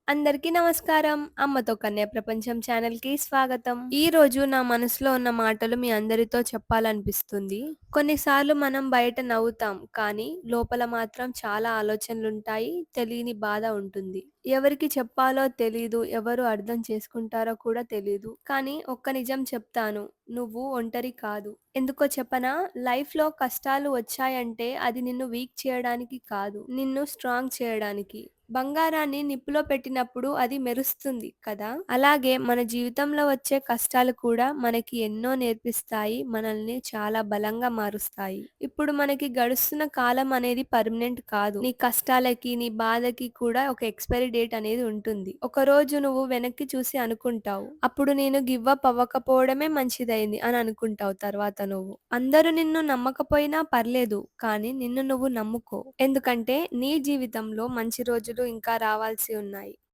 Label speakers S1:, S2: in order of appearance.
S1: అందరికీ నమస్కారం. అమ్మతో కన్య ప్రపంచం ఛానల్‌కి స్వాగతం. ఈ రోజు నా మనసులో ఉన్న మాటలు మీ అందరితో చెప్పాలనిపిస్తుంది. కొన్నిసార్లు మనం బయట నవ్వుతాం, కానీ లోపల మాత్రం చాలా ఆలోచనలుంటాయి. తెలియని బాధ ఉంటుంది. ఎవరికి చెప్పాలో తెలీదు. ఎవరు అర్థం చేసుకుంటారో కూడా తెలీదు. కానీ ఒక్క నిజం చెప్తాను. నువ్వు ఒంటరి కాదు. ఎందుకో చెప్పనా? లైఫ్‌లో కష్టాలు వచ్చాయంటే అది నిన్ను వీక్ చేయడానికి కాదు. నిన్ను స్ట్రాంగ్ చేయడానికి. బంగారాన్ని నిప్పులో పెట్టినప్పుడు అది మెరుస్తుంది కదా! అలాగే మన జీవితంలో వచ్చే కష్టాలు కూడా మనకి ఎన్నో నేర్పిస్తాయి. మనల్ని చాలా బలంగా మారుస్తాయి. ఇప్పుడు మనకి గడుస్తున్న కాలం అనేది పర్మనెంట్ కాదు. నీ కష్టాలకి, నీ బాధకి కూడా ఒక ఎక్స్‌పైరీ డేట్ అనేది ఉంటుంది. ఒకరోజు నువ్వు వెనక్కి చూసి అనుకుంటావు. అప్పుడు నేను గివ్ అప్ అవ్వకపోవడమే మంచిదయింది అని అనుకుంటావు తర్వాత నువ్వు. అందరూ నిన్ను నమ్మకపోయినా పర్లేదు. కానీ నిన్ను నువ్వు నమ్ముకో. ఎందుకంటే నీ జీవితంలో మంచి రోజులు ఇంకా రావాల్సి ఉన్నాయి.